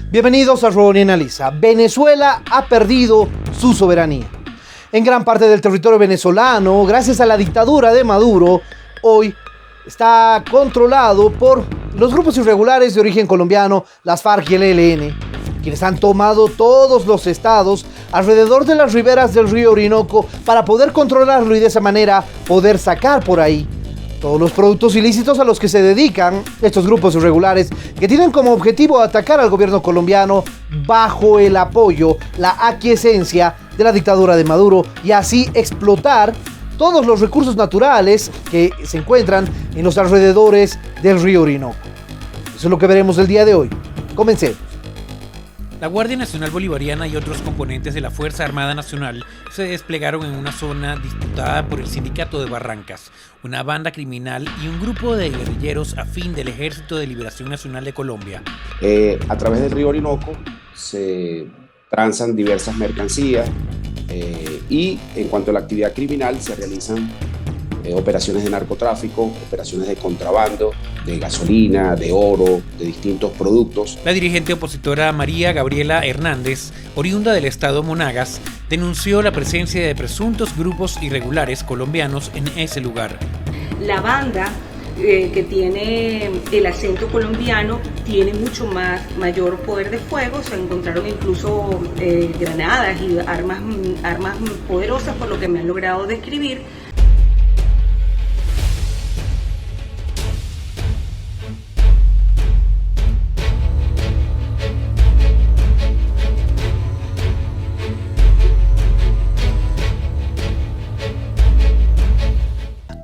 Bienvenidos a Ronnie Analiza. Venezuela ha perdido su soberanía. En gran parte del territorio venezolano, gracias a la dictadura de Maduro, hoy está controlado por los grupos irregulares de origen colombiano, las FARC y el ELN, quienes han tomado todos los estados alrededor de las riberas del río Orinoco para poder controlarlo y de esa manera poder sacar por ahí todos los productos ilícitos a los que se dedican estos grupos irregulares, que tienen como objetivo atacar al gobierno colombiano bajo el apoyo, la aquiescencia de la dictadura de Maduro, y así explotar todos los recursos naturales que se encuentran en los alrededores del río Orinoco. Eso es lo que veremos el día de hoy. Comencemos. La Guardia Nacional Bolivariana y otros componentes de la Fuerza Armada Nacional se desplegaron en una zona disputada por el Sindicato de Barrancas, una banda criminal y un grupo de guerrilleros afín del Ejército de Liberación Nacional de Colombia. A través del río Orinoco se transan diversas mercancías y en cuanto a la actividad criminal se realizan operaciones de narcotráfico, operaciones de contrabando, de gasolina, de oro, de distintos productos. La dirigente opositora María Gabriela Hernández, oriunda del estado Monagas, denunció la presencia de presuntos grupos irregulares colombianos en ese lugar. La banda que tiene el acento colombiano tiene mucho mayor poder de fuego. Se encontraron incluso granadas y armas poderosas, por lo que me han logrado describir.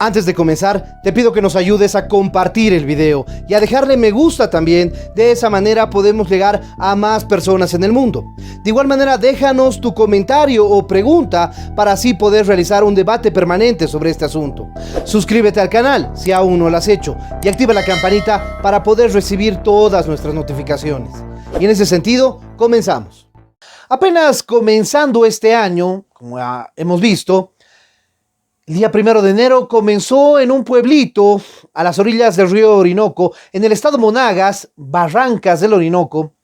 Antes de comenzar, te pido que nos ayudes a compartir el video y a dejarle me gusta también. De esa manera podemos llegar a más personas en el mundo. De igual manera, déjanos tu comentario o pregunta para así poder realizar un debate permanente sobre este asunto. Suscríbete al canal si aún no lo has hecho y activa la campanita para poder recibir todas nuestras notificaciones. Y en ese sentido, comenzamos. Apenas comenzando este año, como hemos visto, el día 1 de enero comenzó en un pueblito a las orillas del río Orinoco, en el estado Monagas, Barrancas del Orinoco,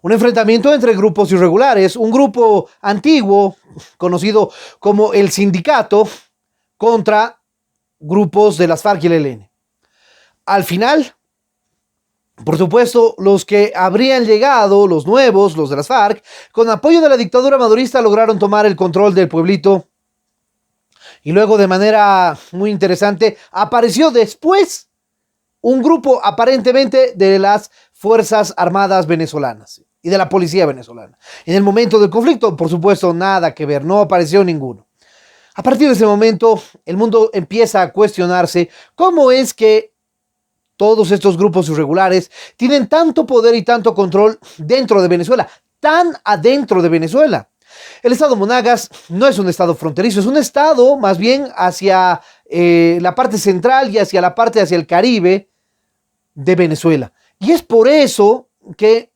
un enfrentamiento entre grupos irregulares, un grupo antiguo conocido como el Sindicato contra grupos de las FARC y el ELN. Al final, por supuesto, los que habrían llegado, los nuevos, los de las FARC, con apoyo de la dictadura madurista, lograron tomar el control del pueblito. Y luego, de manera muy interesante, apareció después un grupo aparentemente de las Fuerzas Armadas venezolanas y de la Policía venezolana. En el momento del conflicto, por supuesto, nada que ver, no apareció ninguno. A partir de ese momento, el mundo empieza a cuestionarse cómo es que todos estos grupos irregulares tienen tanto poder y tanto control dentro de Venezuela, tan adentro de Venezuela. El estado Monagas no es un estado fronterizo, es un estado más bien hacia la parte central y hacia la parte hacia el Caribe de Venezuela. Y es por eso que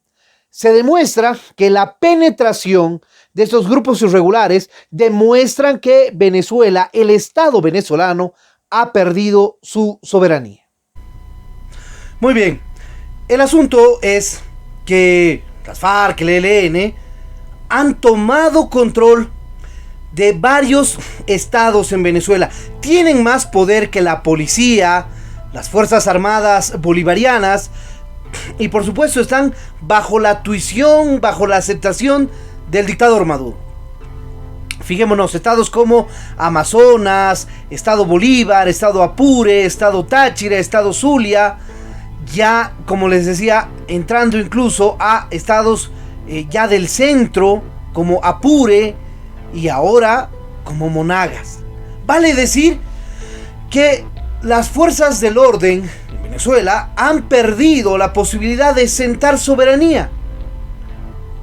se demuestra que la penetración de estos grupos irregulares demuestran que Venezuela, el estado venezolano, ha perdido su soberanía. Muy bien, el asunto es que las FARC, el ELN, han tomado control de varios estados en Venezuela. Tienen más poder que la policía, las Fuerzas Armadas Bolivarianas, y por supuesto están bajo la tuición, bajo la aceptación del dictador Maduro. Fijémonos, estados como Amazonas, Estado Bolívar, Estado Apure, Estado Táchira, Estado Zulia, ya, como les decía, entrando incluso a estados ya del centro, como Apure, y ahora como Monagas. Vale decir que las fuerzas del orden en Venezuela han perdido la posibilidad de sentar soberanía,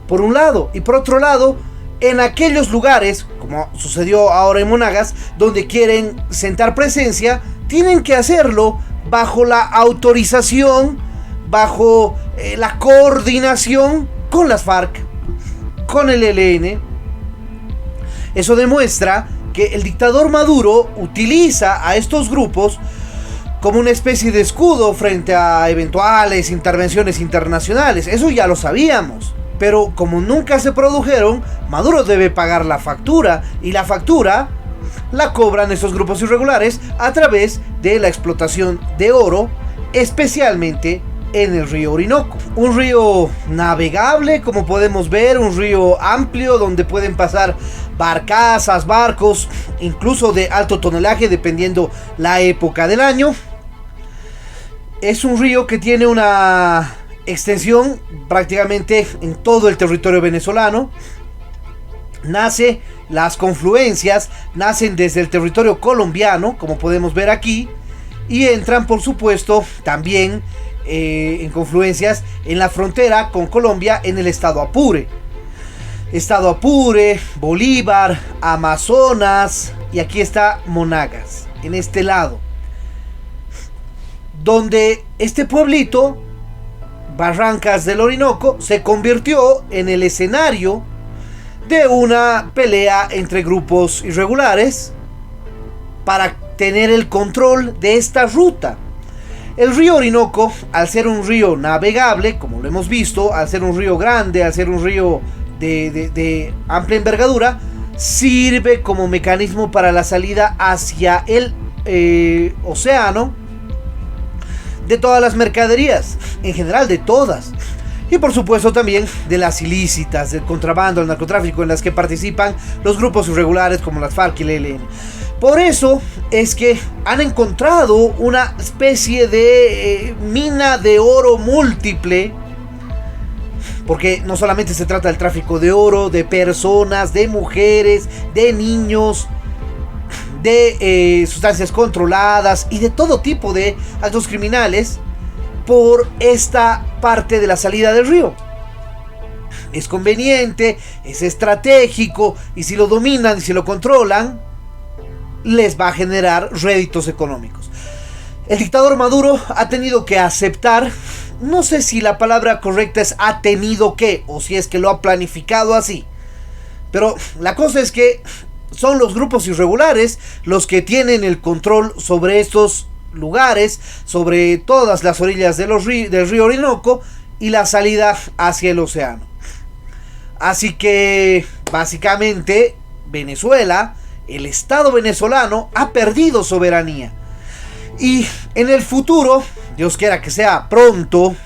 por un lado, y por otro lado, en aquellos lugares, como sucedió ahora en Monagas, donde quieren sentar presencia, tienen que hacerlo bajo la autorización, bajo la coordinación con las FARC, con el ELN. Eso demuestra que el dictador Maduro utiliza a estos grupos como una especie de escudo frente a eventuales intervenciones internacionales. Eso ya lo sabíamos. Pero como nunca se produjeron, Maduro debe pagar la factura, y la factura la cobran esos grupos irregulares a través de la explotación de oro, especialmente en el río Orinoco. Un río navegable, como podemos ver, un río amplio donde pueden pasar barcazas, barcos, incluso de alto tonelaje dependiendo la época del año. Es un río que tiene una extensión prácticamente en todo el territorio venezolano. Las confluencias nacen desde el territorio colombiano, como podemos ver aquí, y entran, por supuesto, también en confluencias en la frontera con Colombia en el estado Apure. Estado Apure, Bolívar, Amazonas, y aquí está Monagas, en este lado, donde este pueblito, Barrancas del Orinoco, se convirtió en el escenario de una pelea entre grupos irregulares para tener el control de esta ruta. El río Orinoco, al ser un río navegable, como lo hemos visto, al ser un río grande, al ser un río de amplia envergadura, sirve como mecanismo para la salida hacia el océano de todas las mercaderías, en general de todas. Y por supuesto también de las ilícitas, del contrabando, del narcotráfico, en las que participan los grupos irregulares como las FARC y el ELN. Por eso es que han encontrado una especie de mina de oro múltiple, porque no solamente se trata del tráfico de oro, de personas, de mujeres, de niños, de sustancias controladas y de todo tipo de actos criminales por esta parte de la salida del río. Es conveniente, es estratégico, y si lo dominan y si lo controlan, les va a generar réditos económicos. El dictador Maduro ha tenido que aceptar, no sé si la palabra correcta es ha tenido que, o si es que lo ha planificado así, pero la cosa es que son los grupos irregulares los que tienen el control sobre estos lugares, sobre todas las orillas del río Orinoco y la salida hacia el océano. Así que básicamente Venezuela, el Estado venezolano, ha perdido soberanía. Y en el futuro, Dios quiera que sea pronto,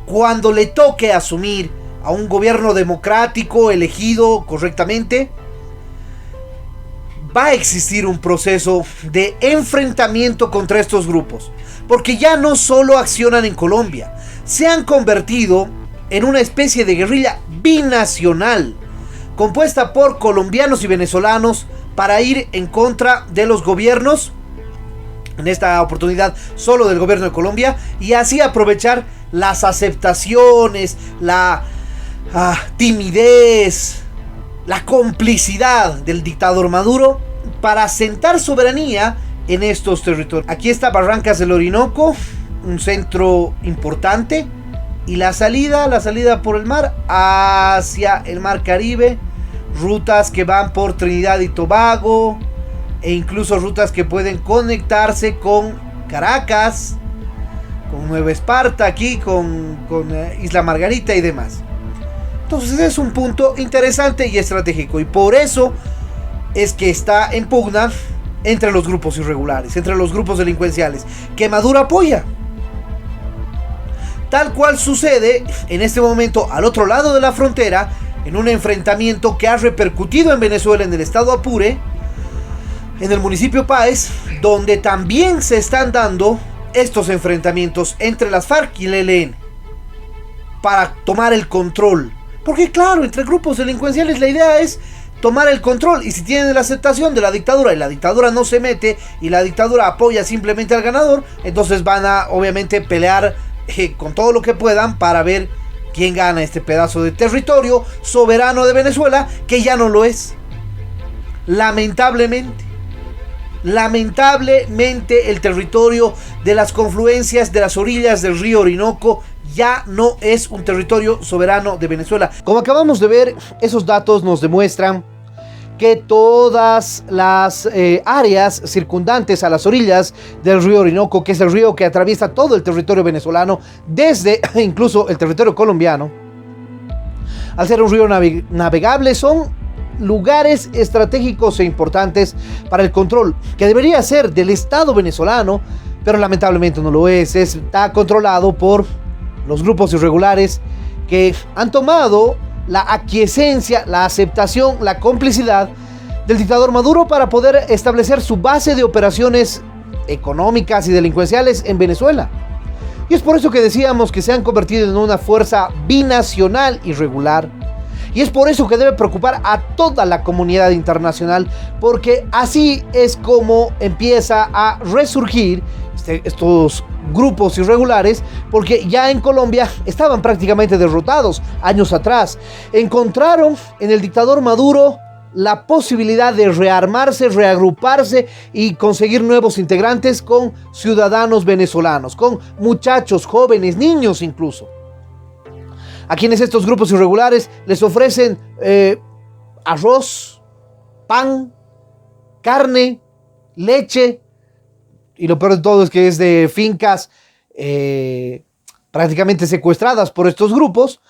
cuando le toque asumir a un gobierno democrático elegido correctamente, va a existir un proceso de enfrentamiento contra estos grupos, porque ya no solo accionan en Colombia, se han convertido en una especie de guerrilla binacional, compuesta por colombianos y venezolanos, para ir en contra de los gobiernos, en esta oportunidad solo del gobierno de Colombia, y así aprovechar las aceptaciones, la timidez, la complicidad del dictador Maduro para asentar soberanía en estos territorios. Aquí está Barrancas del Orinoco, un centro importante, y la salida por el mar hacia el mar Caribe, rutas que van por Trinidad y Tobago, e incluso rutas que pueden conectarse con Caracas, con Nueva Esparta, aquí con Isla Margarita y demás. Entonces es un punto interesante y estratégico, y por eso es que está en pugna entre los grupos irregulares, entre los grupos delincuenciales, que Maduro apoya. Tal cual sucede en este momento al otro lado de la frontera, en un enfrentamiento que ha repercutido en Venezuela, en el estado Apure, en el municipio Páez, donde también se están dando estos enfrentamientos entre las FARC y el ELN para tomar el control. Porque claro, entre grupos delincuenciales la idea es tomar el control, y si tienen la aceptación de la dictadura y la dictadura no se mete y la dictadura apoya simplemente al ganador, entonces van a obviamente pelear con todo lo que puedan para ver quién gana este pedazo de territorio soberano de Venezuela, que ya no lo es. Lamentablemente el territorio de las confluencias de las orillas del río Orinoco ya no es un territorio soberano de Venezuela. Como acabamos de ver, esos datos nos demuestran que todas las áreas circundantes a las orillas del río Orinoco, que es el río que atraviesa todo el territorio venezolano, desde incluso el territorio colombiano, al ser un río navegable, son lugares estratégicos e importantes para el control, que debería ser del Estado venezolano, pero lamentablemente no lo es. Está controlado por los grupos irregulares que han tomado la aquiescencia, la aceptación, la complicidad del dictador Maduro para poder establecer su base de operaciones económicas y delincuenciales en Venezuela. Y es por eso que decíamos que se han convertido en una fuerza binacional irregular. Y es por eso que debe preocupar a toda la comunidad internacional, porque así es como empieza a resurgir estos grupos irregulares, porque ya en Colombia estaban prácticamente derrotados años atrás. Encontraron en el dictador Maduro la posibilidad de rearmarse, reagruparse y conseguir nuevos integrantes con ciudadanos venezolanos, con muchachos, jóvenes, niños incluso, a quienes estos grupos irregulares les ofrecen arroz, pan, carne, leche, y lo peor de todo es que es de fincas prácticamente secuestradas por estos grupos,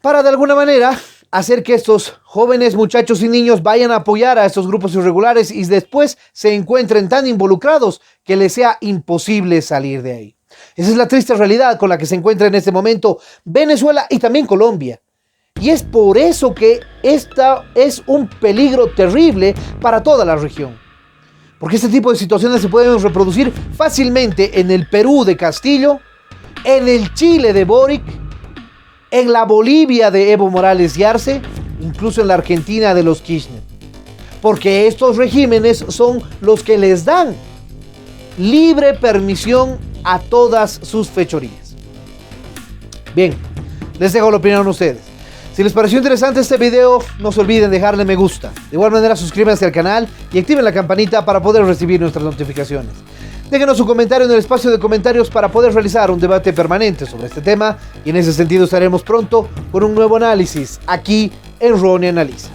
para de alguna manera hacer que estos jóvenes, muchachos y niños vayan a apoyar a estos grupos irregulares y después se encuentren tan involucrados que les sea imposible salir de ahí. Esa es la triste realidad con la que se encuentra en este momento Venezuela y también Colombia. Y es por eso que esta es un peligro terrible para toda la región. Porque este tipo de situaciones se pueden reproducir fácilmente en el Perú de Castillo, en el Chile de Boric, en la Bolivia de Evo Morales y Arce, incluso en la Argentina de los Kirchner. Porque estos regímenes son los que les dan libre permisión a todas sus fechorías. Bien, les dejo la opinión a ustedes. Si les pareció interesante este video, no se olviden dejarle me gusta. De igual manera, suscríbanse al canal y activen la campanita para poder recibir nuestras notificaciones. Déjenos su comentario en el espacio de comentarios para poder realizar un debate permanente sobre este tema, y en ese sentido estaremos pronto con un nuevo análisis aquí en Ronnie Analiza.